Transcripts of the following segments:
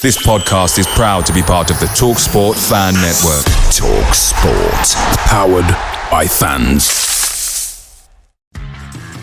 This podcast is proud to be part of the TalkSport Fan Network. TalkSport. Powered by fans.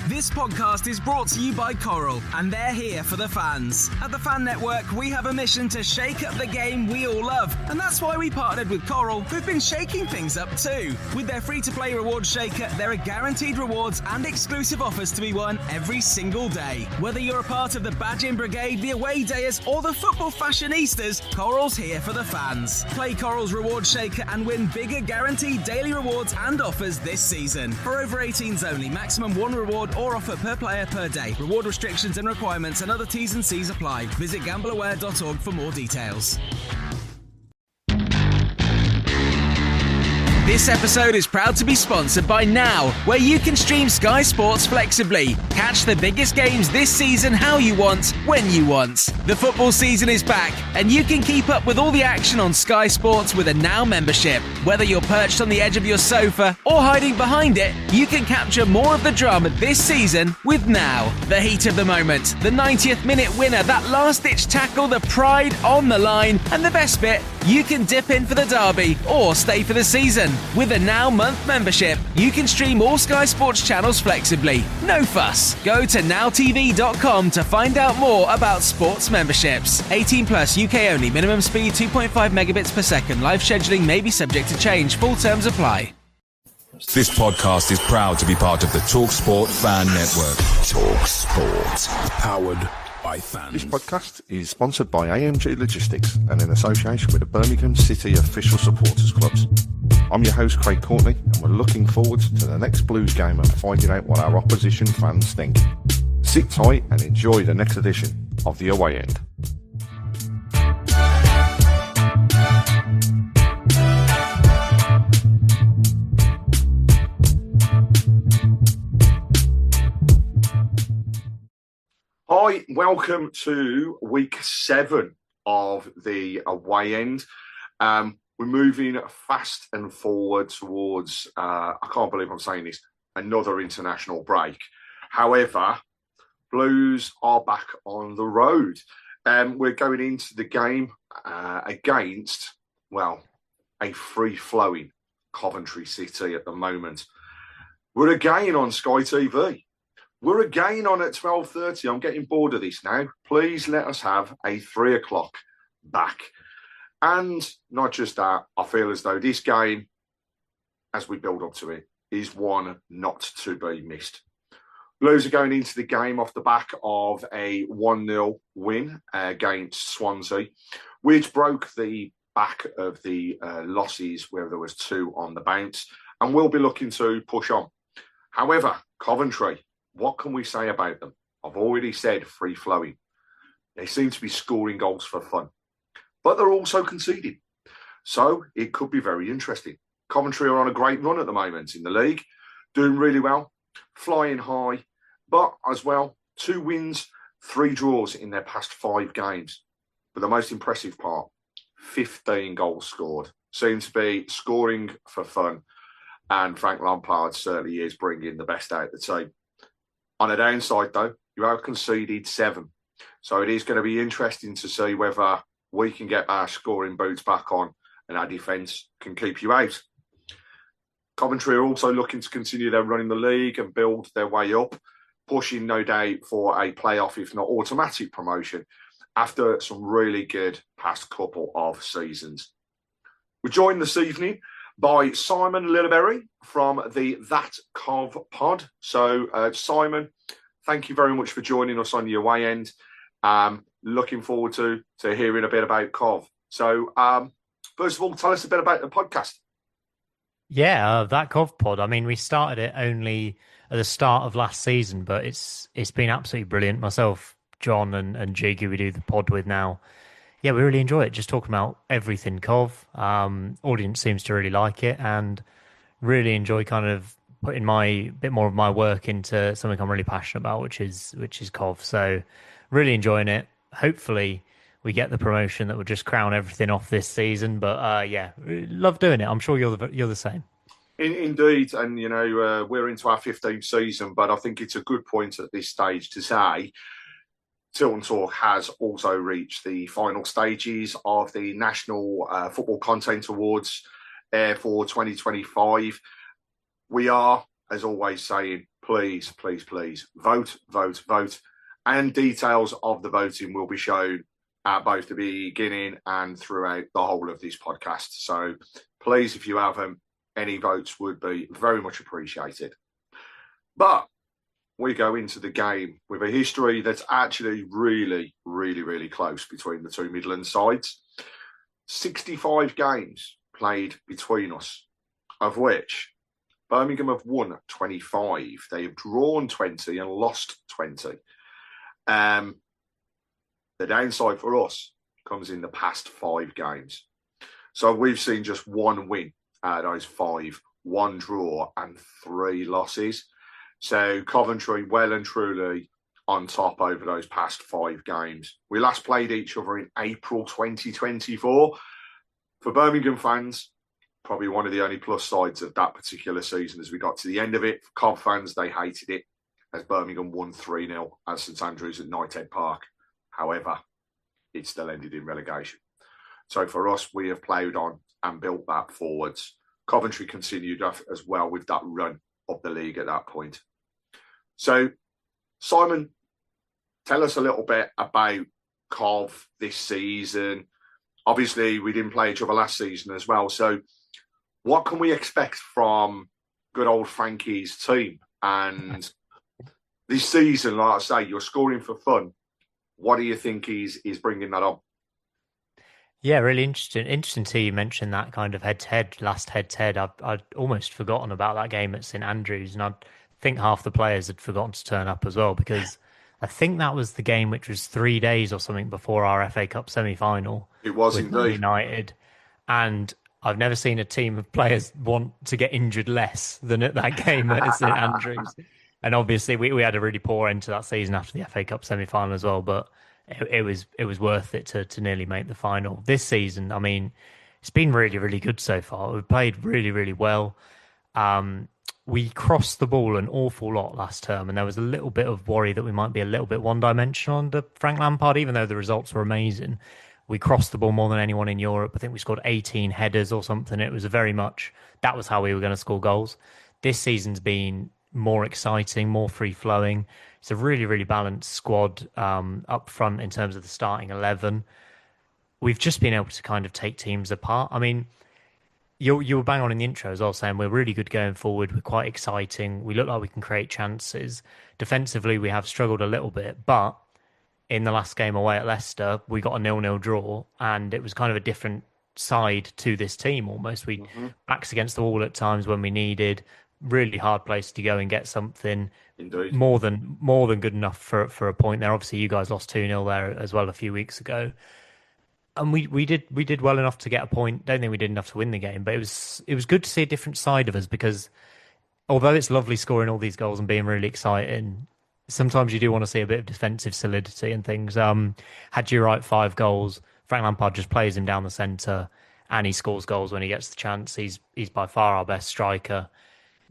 This podcast is brought to you by Coral, and they're here for the fans. At the Fan Network, we have a mission to shake up the game we all love, and that's why we partnered with Coral, who've been shaking things up too. With their free-to-play rewards shaker, there are guaranteed rewards and exclusive offers to be won every single day. Whether you're a part of the Badging Brigade, the Away Dayers, or the Football Fashionistas, Coral's here for the fans. Play Coral's reward shaker and win bigger guaranteed daily rewards and offers this season. For over 18s only, maximum one reward or offer per player per day. Reward restrictions and requirements and other T's and C's apply. Visit gambleaware.org for more details. This episode is proud to be sponsored by Now, where you can stream Sky Sports flexibly. Catch the biggest games this season how you want, when you want. The football season is back, and you can keep up with all the action on Sky Sports with a Now membership. Whether you're perched on the edge of your sofa or hiding behind it, you can capture more of the drama this season with Now. The heat of the moment, the 90th minute winner, that last-ditch tackle, the pride on the line, and the best bit, you can dip in for the derby or stay for the season. With a Now month membership, you can stream all Sky Sports channels flexibly. No fuss. Go to nowtv.com to find out more about sports memberships. 18 plus, UK only. Minimum speed 2.5 megabits per second. Live scheduling may be subject to change. Full terms apply. This podcast is proud to be part of the TalkSport Fan Network. TalkSport. Powered by fans. This podcast is sponsored by AMG Logistics and in association with the Birmingham City Official Supporters Clubs. I'm your host, Craig Courtney, and we're looking forward to the next Blues game and finding out what our opposition fans think. Sit tight and enjoy the next edition of The Away End. Hi, welcome to week 7 of The Away End. We're moving fast and forward towards, I can't believe I'm saying this, another international break. However, Blues are back on the road. We're going into the game against, well, a free-flowing Coventry City at the moment. We're again on Sky TV. We're again on at 12:30. I'm getting bored of this now. Please let us have a 3 o'clock back. And not just that, I feel as though this game, as we build up to it, is one not to be missed. Blues are going into the game off the back of a 1-0 win against Swansea, which broke the back of the losses where there was 2 on the bounce, and we'll be looking to push on. However, Coventry, what can we say about them? I've already said free-flowing. They seem to be scoring goals for fun, but they're also conceding. So it could be very interesting. Coventry are on a great run at the moment in the league, doing really well, flying high, but as well, 2 wins, 3 draws in their past 5 games. But the most impressive part, 15 goals scored. Seem to be scoring for fun, and Frank Lampard certainly is bringing the best out of the team. On the downside, though, you have conceded 7. So it is going to be interesting to see whether we can get our scoring boots back on and our defence can keep you out. Coventry are also looking to continue their run in the league and build their way up, pushing no doubt for a playoff, if not automatic promotion, after some really good past couple of seasons. We're joined this evening by Simon Lilleberry from the That Cov pod. So, Simon, thank you very much for joining us on the Away End. Looking forward to hearing a bit about Cov. So, first of all, tell us a bit about the podcast. Yeah, That Cov pod. I mean, we started it only at the start of last season, but it's been absolutely brilliant. Myself, John, and Jig, who we do the pod with now. Yeah, we really enjoy it. Just talking about everything Cov. Audience seems to really like it and really enjoy kind of putting my bit more of my work into something I'm really passionate about, which is Cov. So really enjoying it. Hopefully we get the promotion that will just crown everything off this season. But yeah, love doing it. I'm sure you're the same. Indeed, and you know we're into our 15th season, but I think it's a good point at this stage to say Tilton Talk has also reached the final stages of the National Football Content Awards for 2025. We are, as always, saying, please, please, please, vote, vote, vote. And details of the voting will be shown at both the beginning and throughout the whole of this podcast. So please, if you have them, any votes would be very much appreciated. But we go into the game with a history that's actually really, really, really close between the two Midland sides. 65 games played between us, of which Birmingham have won 25. They have drawn 20 and lost 20. The downside for us comes in the past 5 games. So we've seen just 1 win out of those 5, 1 draw and 3 losses. So Coventry well and truly on top over those past 5 games. We last played each other in April 2024. For Birmingham fans, probably one of the only plus sides of that particular season as we got to the end of it. For Cov fans, they hated it as Birmingham won 3-0 at St Andrews at Knighthead Park. However, it still ended in relegation. So for us, we have played on and built that forwards. Coventry continued as well with that run up the league at that point. So, Simon, tell us a little bit about Cov this season. Obviously, we didn't play each other last season as well. So, what can we expect from good old Frankie's team? And this season, like I say, you're scoring for fun. What do you think is bringing that on? Yeah, really interesting. Interesting to you mention that kind of head-to-head, last head-to-head. I'd almost forgotten about that game at St Andrews, and I think half the players had forgotten to turn up as well, because I think that was the game which was 3 days or something before our FA Cup semi-final. It was indeed. United. And I've never seen a team of players want to get injured less than at that game at St Andrews. And obviously, we had a really poor end to that season after the FA Cup semi-final as well, but it was worth it to nearly make the final. This season, I mean, it's been really, really good so far. We've played really, really well. We crossed the ball an awful lot last term, and there was a little bit of worry that we might be a little bit one-dimensional under Frank Lampard, even though the results were amazing. We crossed the ball more than anyone in Europe. I think we scored 18 headers or something. It was that was how we were going to score goals. This season's been more exciting, more free-flowing. It's a really, really balanced squad up front in terms of the starting 11. We've just been able to kind of take teams apart. I mean, you were bang on in the intro as well, saying we're really good going forward. We're quite exciting. We look like we can create chances. Defensively, we have struggled a little bit, but in the last game away at Leicester, we got a 0-0 draw, and it was kind of a different side to this team almost. We backs against the wall at times when we needed. Really hard place to go and get something. Indeed. More than good enough for a point there. Obviously, you guys lost 2-0 there as well a few weeks ago, and we did well enough to get a point. Don't think we did enough to win the game, but it was good to see a different side of us, because although it's lovely scoring all these goals and being really exciting, sometimes you do want to see a bit of defensive solidity and things. Had you right 5 goals, Frank Lampard just plays him down the centre, and he scores goals when he gets the chance. He's by far our best striker.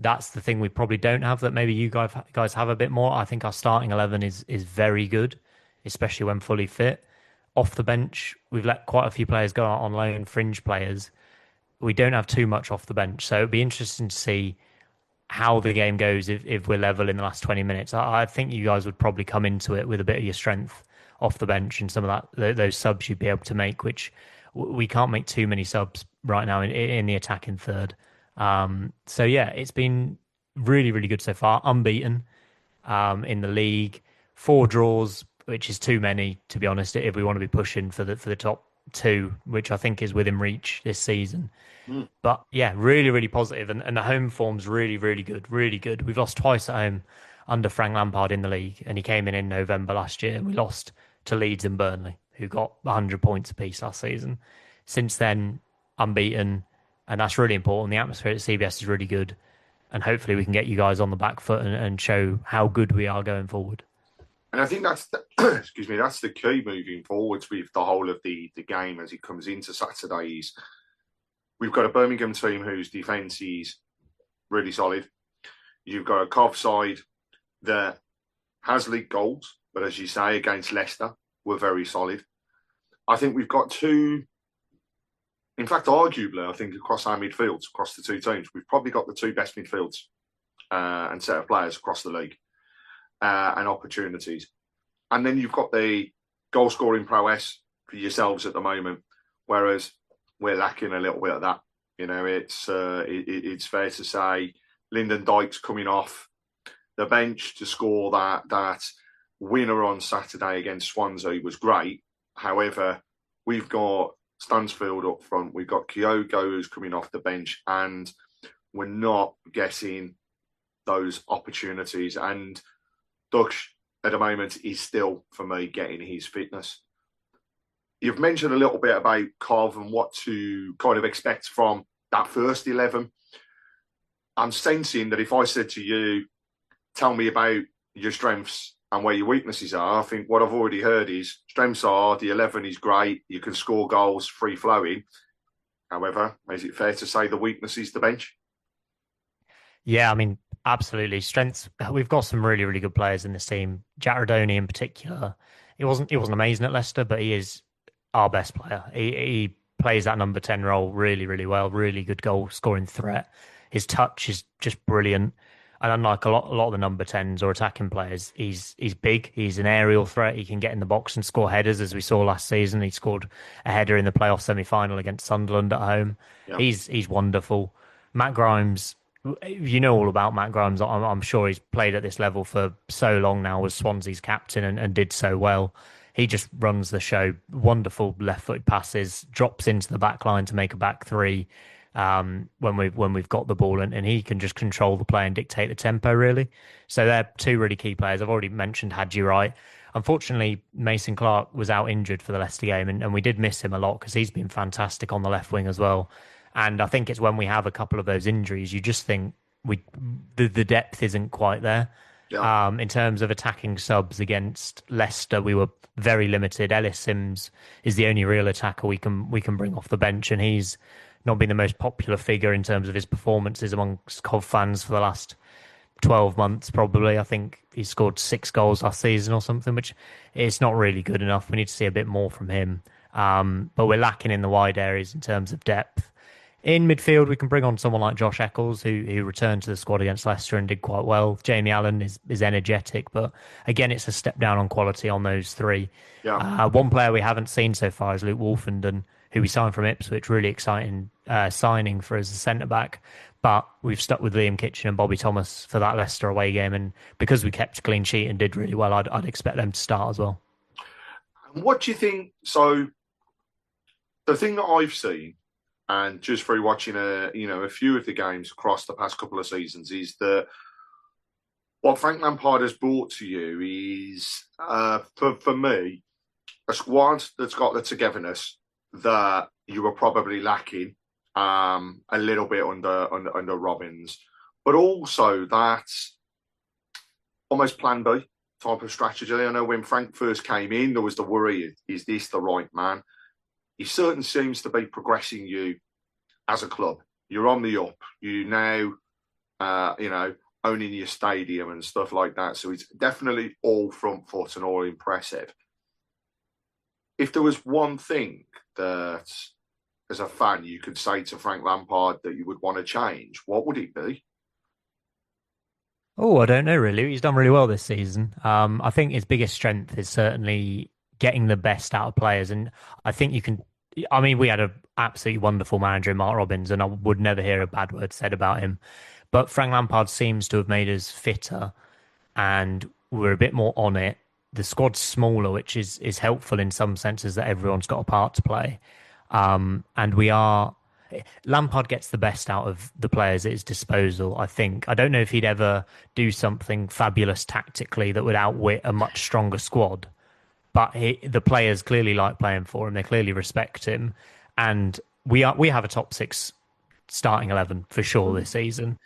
That's the thing we probably don't have that maybe you guys have a bit more. I think our starting 11 is very good, especially when fully fit. Off the bench, we've let quite a few players go out on loan, fringe players. We don't have too much off the bench, so it'd be interesting to see how the game goes if we're level in the last 20 minutes. I think you guys would probably come into it with a bit of your strength off the bench and some of those subs you'd be able to make, which we can't make too many subs right now in the attacking third. So yeah, it's been really, really good so far. Unbeaten in the league, 4 draws, which is too many, to be honest, if we want to be pushing for the top 2, which I think is within reach this season. But yeah, really, really positive. And the home form's really, really good, really good. We've lost twice at home under Frank Lampard in the league, and he came in November last year, and we lost to Leeds and Burnley, who got 100 points apiece last season. Since then, unbeaten. And that's really important. The atmosphere at CBS is really good. And hopefully we can get you guys on the back foot and show how good we are going forward. And I think that's that's the key moving forwards with the whole of the game as it comes into Saturdays. We've got a Birmingham team whose defence is really solid. You've got a Cov side that has league goals, but as you say, against Leicester, we're very solid. I think we've got two, in fact, arguably, I think across our midfields, across the two teams, we've probably got the two best midfields and set of players across the league and opportunities. And then you've got the goal-scoring prowess for yourselves at the moment, whereas we're lacking a little bit of that. You know, it's fair to say Lyndon Dykes coming off the bench to score that winner on Saturday against Swansea was great. However, we've got Stansfield up front, we've got Kyogo who's coming off the bench, and we're not getting those opportunities. And Dutch at the moment is still, for me, getting his fitness. You've mentioned a little bit about Cov and what to kind of expect from that first 11. I'm sensing that if I said to you, tell me about your strengths and where your weaknesses are, I think what I've already heard is strengths are the 11 is great, you can score goals, free flowing. However, is it fair to say the weakness is the bench? Yeah, I mean, absolutely. Strengths. We've got some really, really good players in this team. Jack Rodoni in particular. He wasn't amazing at Leicester, but he is our best player. He plays that number 10 role really, really well. Really good goal scoring threat. His touch is just brilliant. And unlike a lot of the number 10s or attacking players, he's big. He's an aerial threat. He can get in the box and score headers, as we saw last season. He scored a header in the playoff semi-final against Sunderland at home. Yep. He's wonderful. Matt Grimes, you know all about Matt Grimes. I'm sure he's played at this level for so long now, was Swansea's captain and did so well. He just runs the show. Wonderful left-footed passes, drops into the back line to make a back three when we've got the ball, and he can just control the play and dictate the tempo, really. So they're two really key players. I've already mentioned Hadji Wright. Unfortunately, Mason Clark was out injured for the Leicester game, and we did miss him a lot because he's been fantastic on the left wing as well. And I think it's when we have a couple of those injuries, you just think the depth isn't quite there. Yeah. In terms of attacking subs against Leicester, we were very limited. Ellis Sims is the only real attacker we can bring off the bench, and he's not been the most popular figure in terms of his performances amongst Cov fans for the last 12 months, probably. I think he scored 6 goals last season or something, which is not really good enough. We need to see a bit more from him. But we're lacking in the wide areas in terms of depth. In midfield, we can bring on someone like Josh Eccles, who returned to the squad against Leicester and did quite well. Jamie Allen is energetic, but again, it's a step down on quality on those three. Yeah. One player we haven't seen so far is Luke Wolfenden, who we signed from Ipswich. Really exciting signing for as a centre-back. But we've stuck with Liam Kitchen and Bobby Thomas for that Leicester away game. And because we kept a clean sheet and did really well, I'd expect them to start as well. What do you think? So the thing that I've seen, and just through watching a few of the games across the past couple of seasons, is that what Frank Lampard has brought to you is, for me, a squad that's got the togetherness that you were probably lacking a little bit under Robbins, but also that almost plan B type of strategy. I know when Frank first came in, there was the worry, is this the right man? He certainly seems to be progressing you as a club. You're on the up. You now, owning your stadium and stuff like that. So it's definitely all front foot and all impressive. If there was one thing that, as a fan, you could say to Frank Lampard that you would want to change, what would it be? Oh, I don't know, really. He's done really well this season. I think his biggest strength is certainly getting the best out of players. And I think we had an absolutely wonderful manager in Mark Robbins, and I would never hear a bad word said about him. But Frank Lampard seems to have made us fitter, and we're a bit more on it. The squad's smaller, which is helpful in some senses that everyone's got a part to play. And Lampard gets the best out of the players at his disposal, I think. I don't know if he'd ever do something fabulous tactically that would outwit a much stronger squad. But the players clearly like playing for him. They clearly respect him. And we have a top 6 starting 11 for sure this season.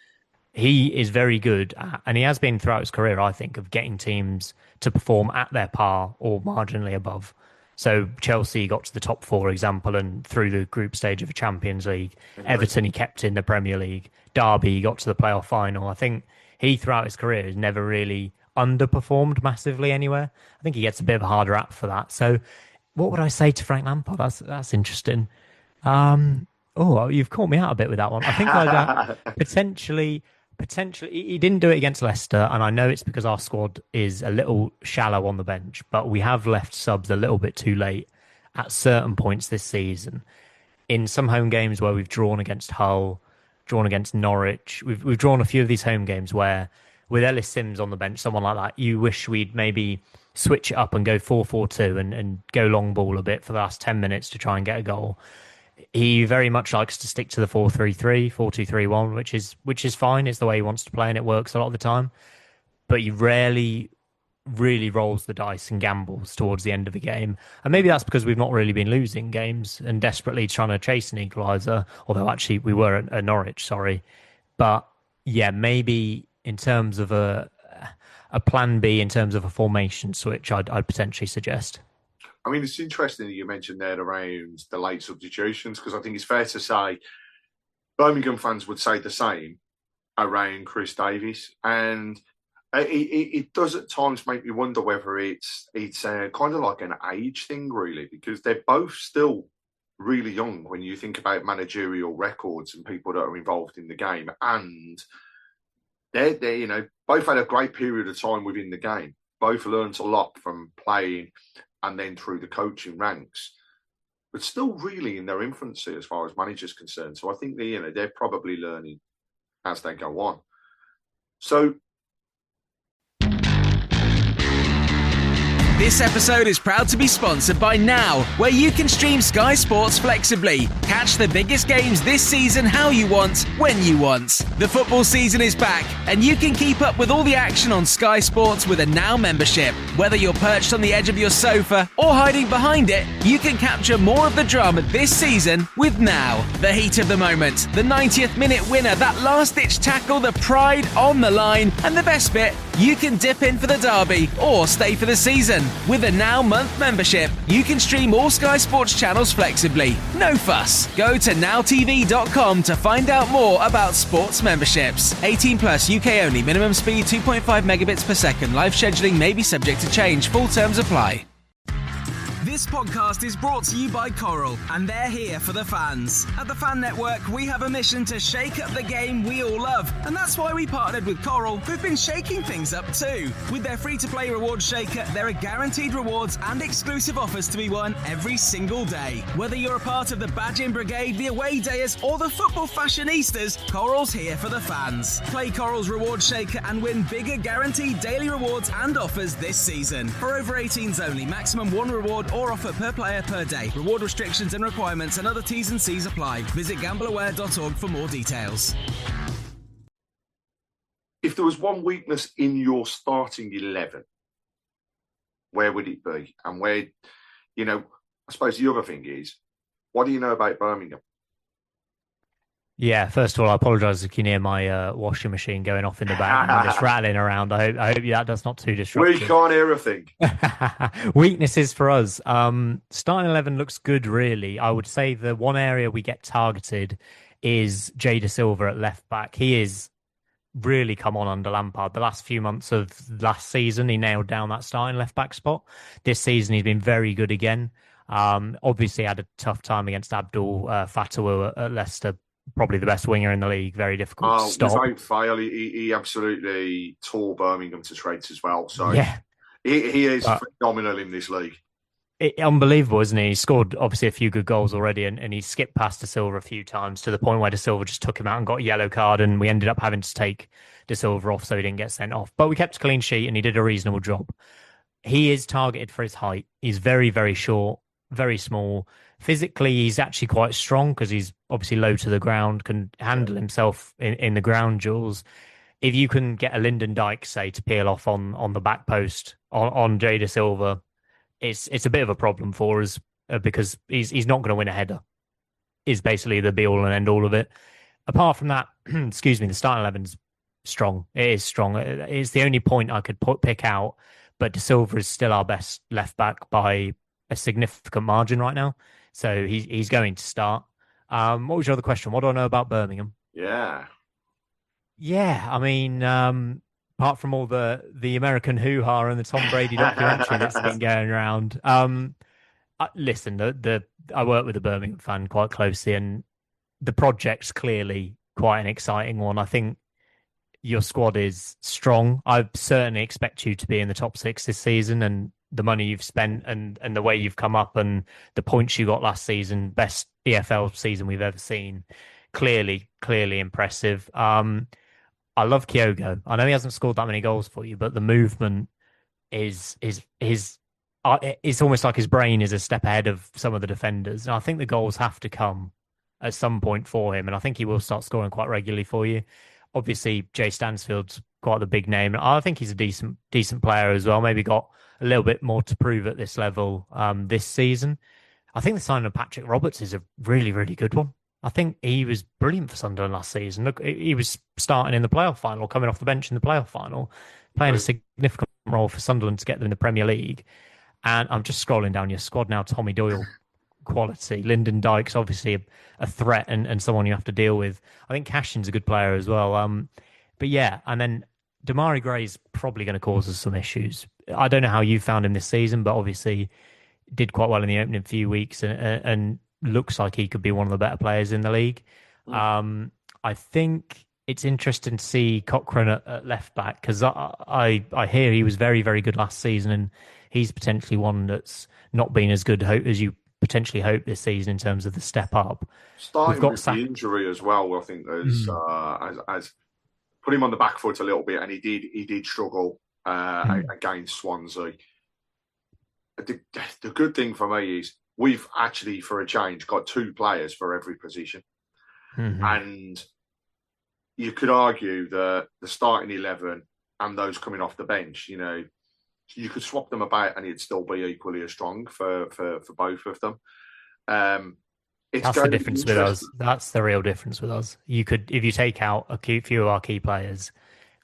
He is very good at, and he has been throughout his career, I think, of getting teams to perform at their par or marginally above. So Chelsea got to the top 4 example and through the group stage of the Champions League. Everton he kept in the Premier League. Derby he got to the playoff final. I think he throughout his career has never really underperformed massively anywhere. I think he gets a bit of a harder rap for that. So what would I say to Frank Lampard? That's interesting. Oh, you've caught me out a bit with that one. I think I'd potentially. He didn't do it against Leicester, and I know it's because our squad is a little shallow on the bench, but we have left subs a little bit too late at certain points this season. In some home games where we've drawn against Hull, drawn against Norwich, we've drawn a few of these home games where with Ellis Sims on the bench, someone like that, you wish we'd maybe switch it up and go 4-4-2 and go long ball a bit for the last 10 minutes to try and get a goal. He very much likes to stick to the 4-3-3, 4-2-3-1, which is fine. It's the way he wants to play, and it works a lot of the time. But he rarely really rolls the dice and gambles towards the end of a game. And maybe that's because we've not really been losing games and desperately trying to chase an equaliser, although actually we were at Norwich, sorry. But yeah, maybe in terms of a plan B, in terms of a formation switch, I'd potentially suggest. I mean, it's interesting that you mentioned there around the late substitutions, because I think it's fair to say Birmingham fans would say the same around Chris Davies. And it does at times make me wonder whether it's kind of like an age thing, really, because they're both still really young when you think about managerial records and people that are involved in the game. And they're both had a great period of time within the game. Both learned a lot from playing and then through the coaching ranks, but still really in their infancy as far as managers concerned. So I think they're probably learning as they go on. So this episode is proud to be sponsored by Now, where you can stream Sky Sports flexibly. Catch the biggest games this season how you want, when you want. The football season is back, and you can keep up with all the action on Sky Sports with a Now membership. Whether you're perched on the edge of your sofa or hiding behind it, you can capture more of the drama this season with Now. The heat of the moment, the 90th minute winner, that last-ditch tackle, the pride on the line, and the best bit, you can dip in for the derby or stay for the season. With a Now month membership, you can stream all Sky Sports channels flexibly. No fuss. Go to nowtv.com to find out more about sports memberships. 18 plus, UK only. Minimum speed 2.5 megabits per second. Live scheduling may be subject to change. Full terms apply. This podcast is brought to you by Coral, and they're here for the fans. At the Fan Network, we have a mission to shake up the game we all love, and that's why we partnered with Coral, who've been shaking things up too. With their free-to-play reward shaker, there are guaranteed rewards and exclusive offers to be won every single day. Whether you're a part of the Badging Brigade, the Away Dayers, or the Football Fashionistas, Coral's here for the fans. Play Coral's reward shaker and win bigger guaranteed daily rewards and offers this season. For over 18s only, maximum one reward or offer per player per day. Reward restrictions and requirements and other T's and C's apply. Visit gambleaware.org for more details. if there was one weakness in your starting 11, where would it be? And where, I suppose the other thing is, what do you know about Birmingham? Yeah, first of all, I apologise if you can hear my washing machine going off in the back. I'm just rattling around. I hope that's not too disruptive. We can't hear a thing. Weaknesses for us. Starting 11 looks good, really. I would say the one area we get targeted is Jay De Silva at left back. He is really come on under Lampard. The last few months of last season, he nailed down that starting left back spot. This season, he's been very good again. Obviously, had a tough time against Abdul Fatawu at Leicester. Probably the best winger in the league. Very difficult to stop. Without fail, he absolutely tore Birmingham to shreds as well. So yeah, he is phenomenal in this league. Unbelievable, isn't he? He scored obviously a few good goals already, and he skipped past De Silva a few times to the point where De Silva just took him out and got a yellow card, and we ended up having to take De Silva off so he didn't get sent off. But we kept a clean sheet, and he did a reasonable job. He is targeted for his height. He's very, very short, very small. Physically, he's actually quite strong because he's obviously low to the ground, can handle himself in the ground duels. If you can get a Lyndon Dykes, say, to peel off on the back post on Jay De Silva, it's a bit of a problem for us because he's not going to win a header, is basically the be-all and end-all of it. Apart from that, excuse me, the starting 11's strong. It is strong. It's the only point I could pick out, but De Silva is still our best left-back by a significant margin right now. So he's going to start. What was your other question? What do I know about Birmingham? Yeah. I mean, apart from all the American hoo-ha and the Tom Brady documentary that's been going around. Listen, I work with a Birmingham fan quite closely, and the project's clearly quite an exciting one. I think your squad is strong. I certainly expect you to be in the top six this season, and the money you've spent and the way you've come up and the points you got last season, best EFL season we've ever seen. Clearly impressive. I love Kyogo. I know he hasn't scored that many goals for you, but the movement is it's almost like his brain is a step ahead of some of the defenders. And I think the goals have to come at some point for him, and I think he will start scoring quite regularly for you. Obviously, Jay Stansfield's quite the big name. I think he's a decent player as well. Maybe got a little bit more to prove at this level this season. I think the signing of Patrick Roberts is a really, really good one. I think he was brilliant for Sunderland last season. Look, he was starting in the playoff final, coming off the bench in the playoff final, playing a significant role for Sunderland to get them in the Premier League. And I'm just scrolling down your squad now. Tommy Doyle, quality. Lyndon Dykes, obviously a threat and someone you have to deal with. I think Cashin's a good player as well. But yeah, and then Damari Gray's probably going to cause us some issues. I don't know how you found him this season, but obviously did quite well in the opening few weeks and looks like he could be one of the better players in the league. I think it's interesting to see Cochrane at left back because I hear he was very, very good last season, and he's potentially one that's not been as good as you potentially hope this season in terms of the step up. Starting with the injury as well, I think there's as put him on the back foot a little bit, and he did struggle against Swansea. The good thing for me is we've actually, for a change, got two players for every position. And you could argue that the starting 11 and those coming off the bench, you could swap them about and it'd still be equally as strong for both of them. That's the difference with us. That's the real difference with us. You could, if you take out a few of our key players,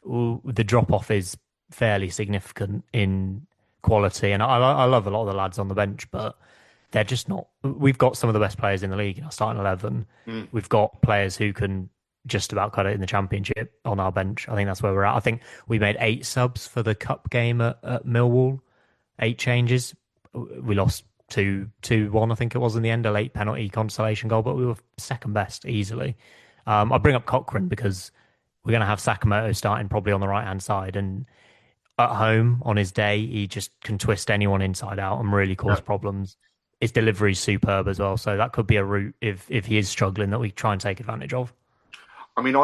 the drop-off is fairly significant in quality. And I love a lot of the lads on the bench, but they're just not. We've got some of the best players in the league in our starting 11. We've got players who can just about cut it in the Championship on our bench. I think that's where we're at. I think we made 8 subs for the Cup game at Millwall. 8 changes. We lost 2-1, I think it was in the end, a late penalty consolation goal, but we were second best easily. I bring up Cochrane because we're going to have Sakamoto starting probably on the right-hand side, and at home on his day, he just can twist anyone inside out and really cause problems. His delivery is superb as well, so that could be a route if he is struggling that we try and take advantage of. I mean,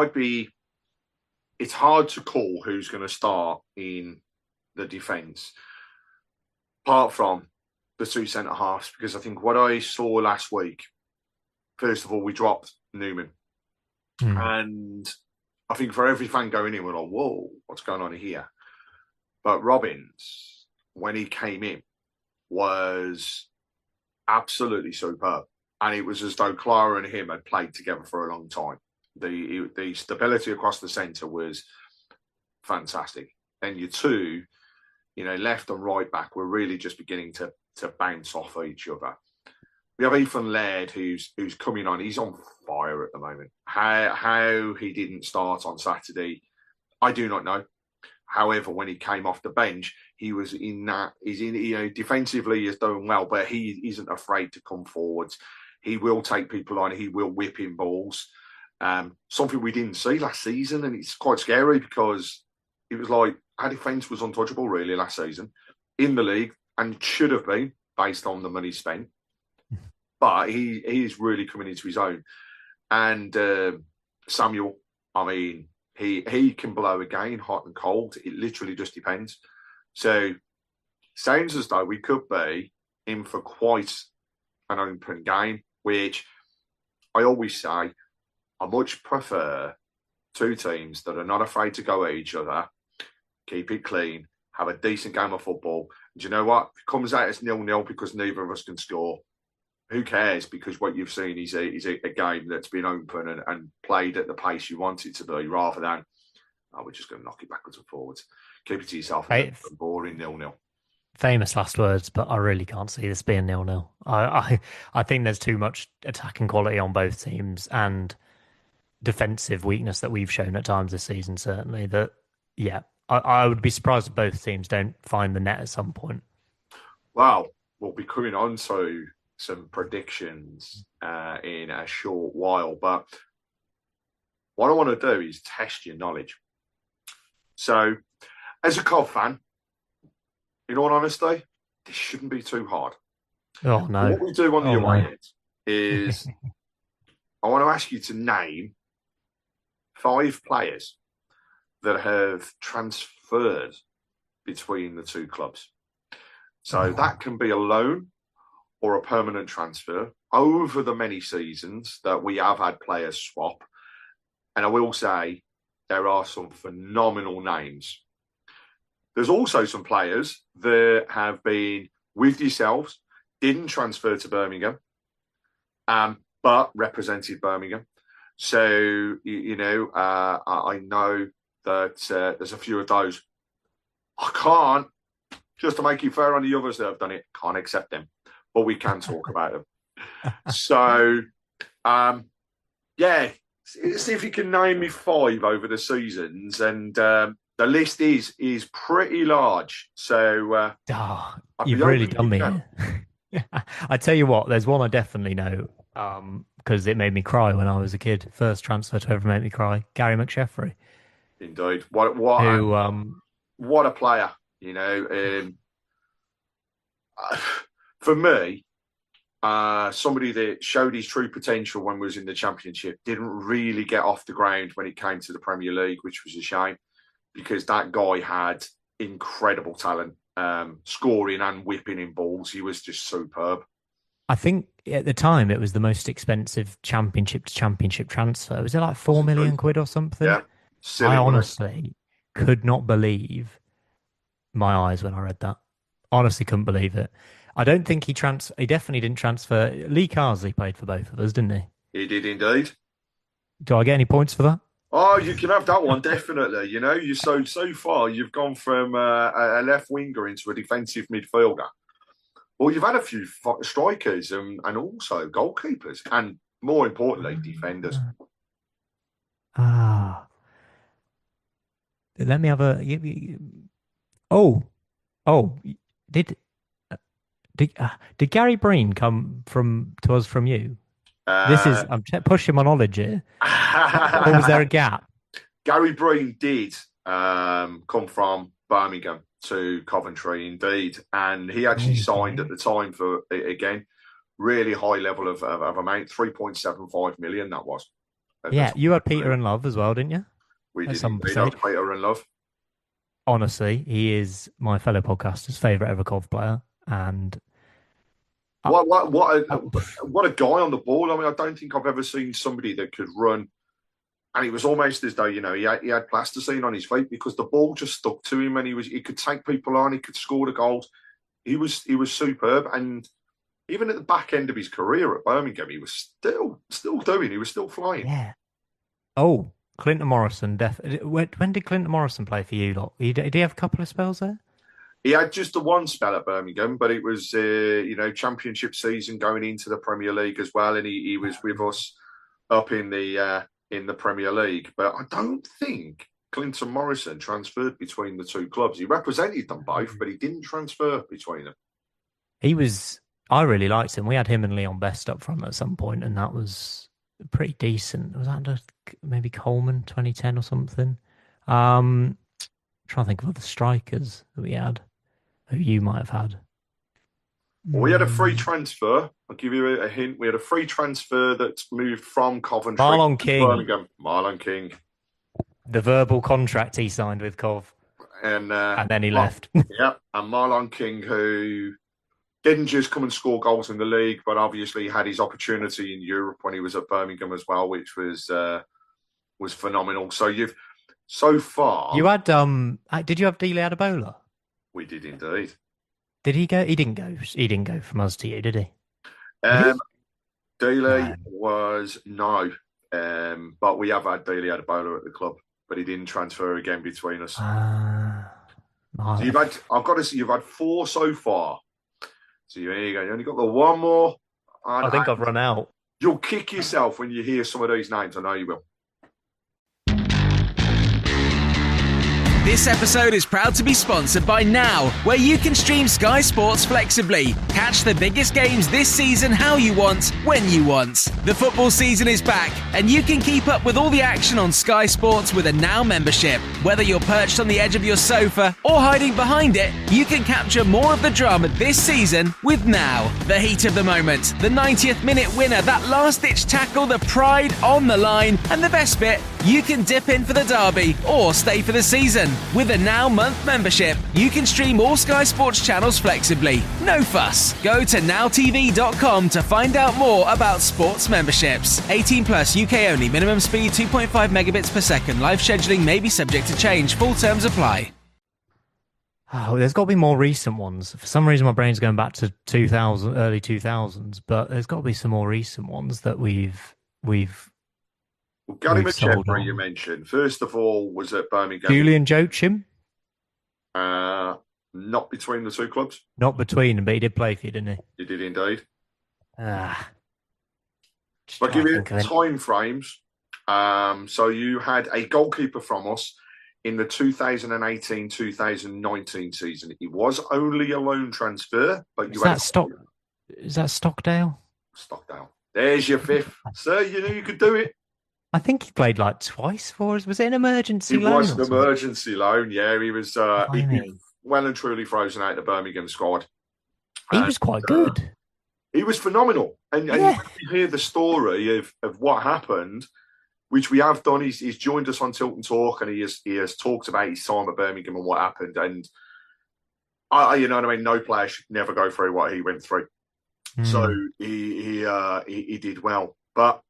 it's hard to call who's going to start in the defence, apart from the 2 centre-halves, because I think what I saw last week, first of all, we dropped Newman. And I think for every fan going in, we're like, whoa, what's going on here? But Robbins, when he came in, was absolutely superb. And it was as though Clara and him had played together for a long time. The stability across the centre was fantastic. And your two, left and right back were really just beginning to bounce off each other. We have Ethan Laird who's coming on. He's on fire at the moment. How he didn't start on Saturday, I do not know. However, when he came off the bench, he was defensively he's doing well, but he isn't afraid to come forwards. He will take people on. He will whip in balls. Something we didn't see last season, and it's quite scary because it was like our defence was untouchable really last season in the league, and it should have been based on the money spent. But he's really coming into his own. And Samuel, I mean, he can blow again, hot and cold. It literally just depends. So sounds as though we could be in for quite an open game, which I always say I much prefer 2 teams that are not afraid to go at each other, keep it clean, have a decent game of football. And you know what? If it comes out as 0-0 because neither of us can score, who cares? Because what you've seen is a game that's been open and played at the pace you want it to be, rather than, we're just going to knock it backwards and forwards. Keep it to yourself. Boring 0-0. Famous last words, but I really can't see this being 0-0. I think there's too much attacking quality on both teams and defensive weakness that we've shown at times this season, certainly. I would be surprised if both teams don't find the net at some point. Well, we'll be coming on to some predictions in a short while, but what I want to do is test your knowledge. So, as a Cov fan, in all honesty, this shouldn't be too hard. Oh, no. What we do on the away end is I want to ask you to name 5 players that have transferred between the two clubs. So that can be a loan or a permanent transfer over the many seasons that we have had players swap. And I will say there are some phenomenal names. There's also some players that have been with yourselves, didn't transfer to Birmingham, but represented Birmingham. So, I know that there's a few of those. I can't, just to make you fair on the others that have done it, can't accept them, but we can talk about them. So, see if you can name me 5 over the seasons, and the list is pretty large. So, you've really done me. I tell you what, there's one I definitely know because it made me cry when I was a kid. First transfer to ever make me cry, Gary McSheffrey. Indeed, what a player! For me, somebody that showed his true potential when we was in the Championship, didn't really get off the ground when it came to the Premier League, which was a shame because that guy had incredible talent, scoring and whipping in balls. He was just superb. I think at the time it was the most expensive championship to championship transfer. Was it like 4 million quid or something? Yeah. I honestly could not believe my eyes when I read that. Honestly, couldn't believe it. I don't think he definitely didn't transfer. Lee Carsley played for both of us, didn't he? He did indeed. Do I get any points for that? Oh, you can have that one, definitely. You so far you've gone from a left winger into a defensive midfielder. Well, you've had a few strikers and also goalkeepers, and more importantly, defenders. Let me have a. Did Gary Breen come to us from you? I'm pushing my knowledge here. Or was there a gap? Gary Breen did come from Birmingham to Coventry, indeed, and he actually signed at the time for, again, really high level of amount, 3.75 million. That was. Yeah, you had Peter and Love as well, didn't you? We did indeed have Peter and Love. Honestly, he is my fellow podcaster's favourite ever Cov player, and what a guy on the ball. I mean, I don't think I've ever seen somebody that could run, and it was almost as though he had plasticine on his feet because the ball just stuck to him, and he could take people on, he could score the goals. He was superb, and even at the back end of his career at Birmingham, he was still doing. He was still flying. Yeah. Oh, Clinton Morrison. When did Clinton Morrison play for you lot? Did he have a couple of spells there? He had just the one spell at Birmingham, but it was Championship season going into the Premier League as well, and he was with us up in the Premier League. But I don't think Clinton Morrison transferred between the two clubs. He represented them both, but he didn't transfer between them. I really liked him. We had him and Leon Best up front at some point, and that was pretty decent. Was that under maybe Coleman 2010 or something? Trying to think of other strikers that we had, who you might have had. Well, we had a free transfer. I'll give you a hint. We had a free transfer that moved from Coventry to Birmingham. Marlon King. The verbal contract he signed with Cov. And then he left. Yeah, and Marlon King, who didn't just come and score goals in the league, but obviously had his opportunity in Europe when he was at Birmingham as well, which was phenomenal. So far you had did you have Dele Adebola? We did indeed. Did he go? He didn't go. He didn't go from us to you, did he? Dele was no, but we have had Dele Adebola at the club, but he didn't transfer again between us. So you've had 4 so far. So there you go. You only got the one more. I think I've run out. You'll kick yourself when you hear some of these names. I know you will. This episode is proud to be sponsored by Now, where you can stream Sky Sports flexibly. Catch the biggest games this season how you want, when you want. The football season is back, and you can keep up with all the action on Sky Sports with a Now membership. Whether you're perched on the edge of your sofa or hiding behind it, you can capture more of the drama this season with Now. The heat of the moment, the 90th minute winner, that last-ditch tackle, the pride on the line, and the best bit, you can dip in for the derby or stay for the season. With a Now month membership, you can stream all Sky Sports channels flexibly. No fuss. Go to nowtv.com to find out more about sports memberships. 18 plus, UK only. Minimum speed 2.5 megabits per second. Live scheduling may be subject to change. Full terms apply. Oh, there's got to be more recent ones. For some reason, my brain's going back to 2000, early 2000s, but there's got to be some more recent ones that we've Gary McCheffrey, you mentioned. First of all, was at Birmingham. Julian Joachim? Not between the two clubs. Not between them, but he did play for you, didn't he? He did indeed. I'll I'll give you time frames. So you had a goalkeeper from us in the 2018-2019 season. He was only a loan transfer, but Is that Stockdale? Stockdale. There's your fifth. Sir, you knew you could do it. I think he played like twice for us. Was it an emergency loan? It was an emergency loan, yeah. He was well and truly frozen out of the Birmingham squad. He was quite good. He was phenomenal. And you hear the story of what happened, which we have done. He's joined us on Tilton Talk, and he has talked about his time at Birmingham and what happened. And, you know what I mean? No player should never go through what he went through. So he did well. But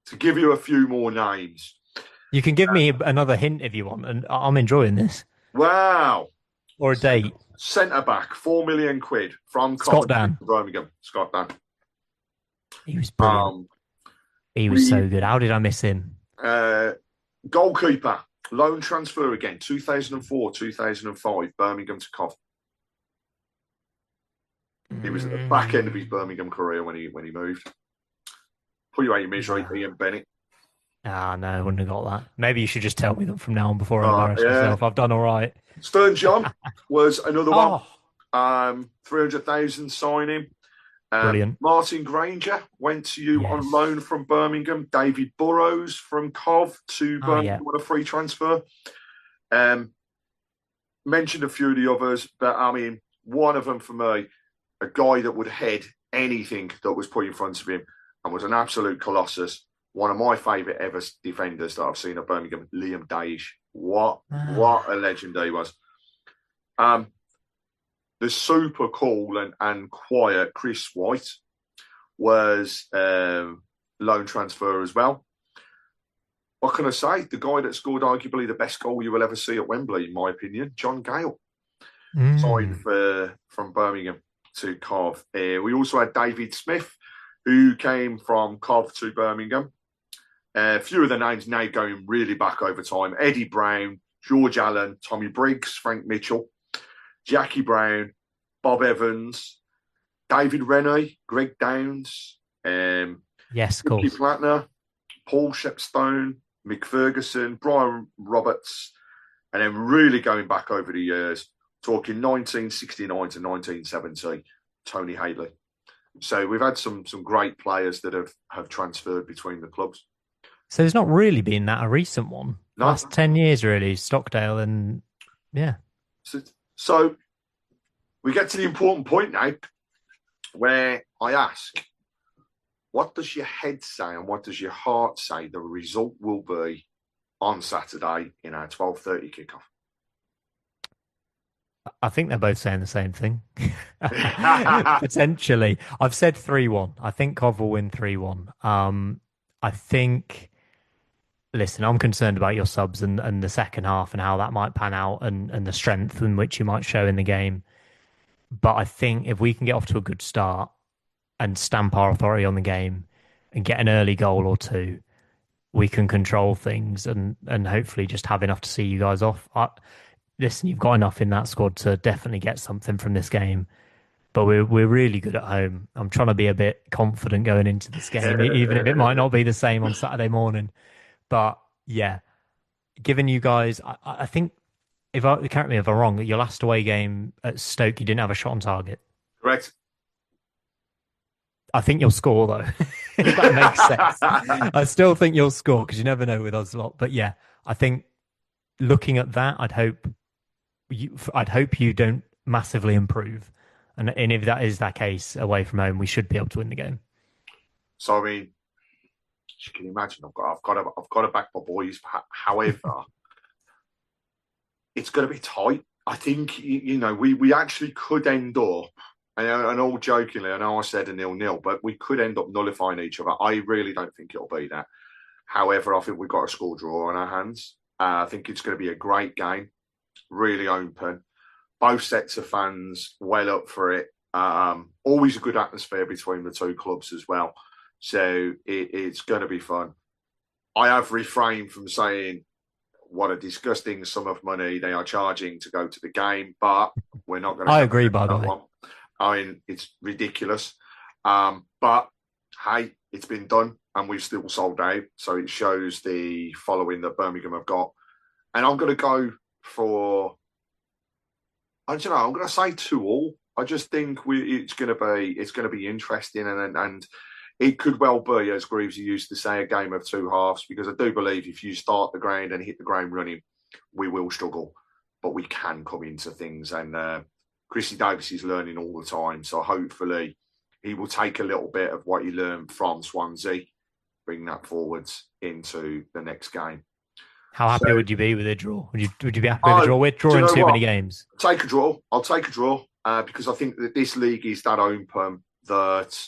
to give you a few more names. You can give me another hint if you want, and I'm enjoying this. Wow. Or a date. Centre-back, £4 million from Scott Dan. Birmingham. Scott Dan. He was brilliant. He was so good. How did I miss him? Goalkeeper, loan transfer again, 2004, 2005, Birmingham to Cov. He was at the back end of his Birmingham career when he moved. Put you out your misery, Ian Bennett. No, I wouldn't have got that. Maybe you should just tell me them from now on before I embarrass myself. I've done all right. Stern John was another one. 300,000 signing. Brilliant. Martin Granger went to you on loan from Birmingham. David Burrows from Cov to Birmingham on a free transfer. Mentioned a few of the others, but I mean, one of them for me, a guy that would head anything that was put in front of him and was an absolute colossus. One of my favourite ever defenders that I've seen at Birmingham, Liam Daish. What a legend he was. The super cool and quiet Chris White was loan transfer as well. What can I say? The guy that scored arguably the best goal you will ever see at Wembley, in my opinion, John Gale, signed from Birmingham to Cov. We also had David Smith, who came from Cov to Birmingham. A few of the names now going really back over time. Eddie Brown, George Allen, Tommy Briggs, Frank Mitchell, Jackie Brown, Bob Evans, David Rennie, Greg Downs, yes, of Ricky course. Plattner, Paul Shepstone, Mick Ferguson, Brian Roberts, and then really going back over the years, talking 1969 to 1970, Tony Haley. So we've had some great players that have transferred between the clubs. So there's not really been a recent one. No. Last 10 years, really, Stockdale and, So we get to the important point now where I ask, what does your head say and what does your heart say the result will be on Saturday in our 12:30 kickoff? I think they're both saying the same thing. Potentially. I've said 3-1. I think Cov will win 3-1. I think, listen, I'm concerned about your subs and the second half and how that might pan out and the strength in which you might show in the game. But I think if we can get off to a good start and stamp our authority on the game and get an early goal or two, we can control things and hopefully just have enough to see you guys off. Listen, you've got enough in that squad to definitely get something from this game. But we're really good at home. I'm trying to be a bit confident going into this game, even if it might not be the same on Saturday morning. But yeah, given you guys, I think correct me if I'm wrong, your last away game at Stoke, you didn't have a shot on target. Correct. I think you'll score though. If that makes sense. I still think you'll score because you never know with us a lot. But yeah, I think looking at that, I'd hope you don't massively improve, and if that is that case away from home, we should be able to win the game. So I mean, you can imagine I've got to back my boys. However, it's going to be tight. I think we actually could end up. And all jokingly, I know I said a 0-0, but we could end up nullifying each other. I really don't think it'll be that. However, I think we've got a score draw on our hands. I think it's going to be a great game, really open. Both sets of fans well up for it. Always a good atmosphere between the two clubs as well. So it's going to be fun. I have refrained from saying what a disgusting sum of money they are charging to go to the game, but we're not going to... I agree, by the way. I mean, it's ridiculous. But, hey, it's been done and we've still sold out. So it shows the following that Birmingham have got. And I'm going to go for, I'm going to say 2-2. I just think it's going to be interesting. And it could well be, as Greaves used to say, a game of two halves, because I do believe if you start the ground and hit the ground running, we will struggle. But we can come into things. And Chrissy Davis is learning all the time, so hopefully he will take a little bit of what he learned from Swansea, bring that forwards into the next game. How happy would you be with a draw? Would you be happy with a draw? We're drawing too many games. I'll take a draw because I think that this league is that open that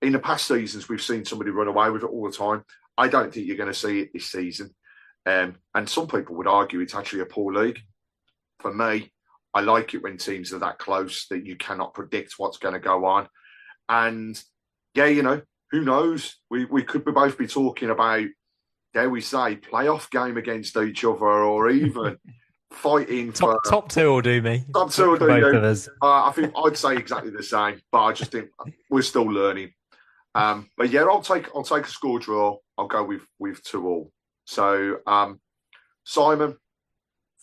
in the past seasons we've seen somebody run away with it all the time. I don't think you're going to see it this season. And some people would argue it's actually a poor league. For me, I like it when teams are that close that you cannot predict what's going to go on. And, yeah, who knows? We could both be talking about, dare we say, playoff game against each other, or even fighting for... Top two will do me. Top two will do both of us. I think I'd say exactly the same, but I just think we're still learning. But, yeah, I'll take a score draw. I'll go with 2-2. So, Simon,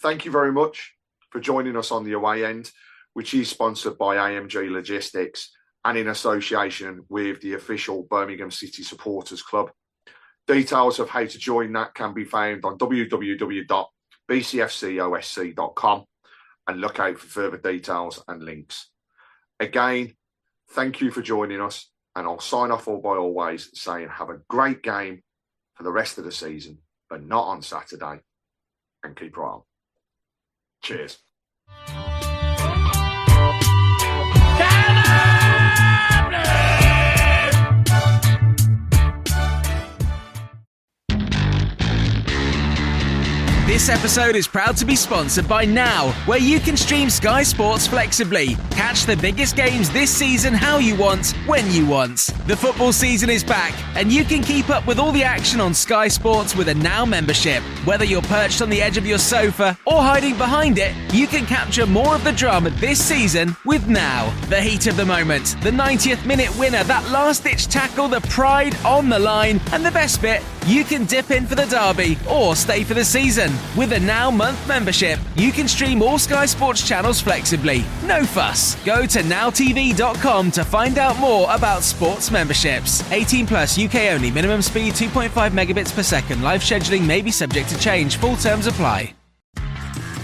thank you very much for joining us on the away end, which is sponsored by AMG Logistics and in association with the official Birmingham City Supporters Club. Details of how to join that can be found on www.bcfcosc.com and look out for further details and links. Again, thank you for joining us, and I'll sign off all by always saying have a great game for the rest of the season, but not on Saturday, and keep right on. Cheers. This episode is proud to be sponsored by Now, where you can stream Sky Sports flexibly. Catch the biggest games this season how you want, when you want. The football season is back, and you can keep up with all the action on Sky Sports with a Now membership. Whether you're perched on the edge of your sofa or hiding behind it, you can capture more of the drama this season with Now. The heat of the moment, the 90th minute winner, that last-ditch tackle, the pride on the line, and the best bit, you can dip in for the derby or stay for the season. With a Now month membership, you can stream all Sky Sports channels flexibly. No fuss. Go to nowtv.com to find out more about sports memberships. 18 plus, UK only. Minimum speed 2.5 megabits per second. Live scheduling may be subject to change. Full terms apply.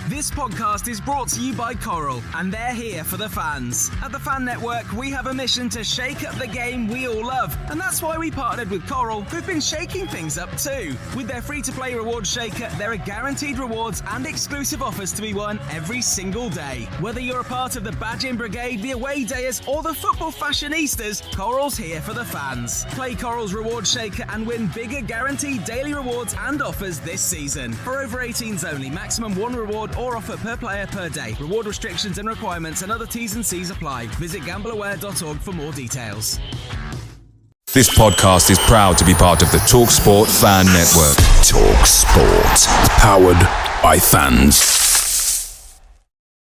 This podcast is brought to you by Coral, and they're here for the fans. At the Fan Network, we have a mission to shake up the game we all love, and that's why we partnered with Coral, who've been shaking things up too. With their free-to-play reward shaker, there are guaranteed rewards and exclusive offers to be won every single day. Whether you're a part of the Badging Brigade, the Away Dayers, or the Football Fashionistas, Coral's here for the fans. Play Coral's reward shaker and win bigger guaranteed daily rewards and offers this season. For over 18s only, maximum one reward or offer per player per day. Reward restrictions and requirements and other T's and C's apply. Visit gambleaware.org for more details. This podcast is proud to be part of the TalkSport Fan Network. TalkSport. Powered by fans.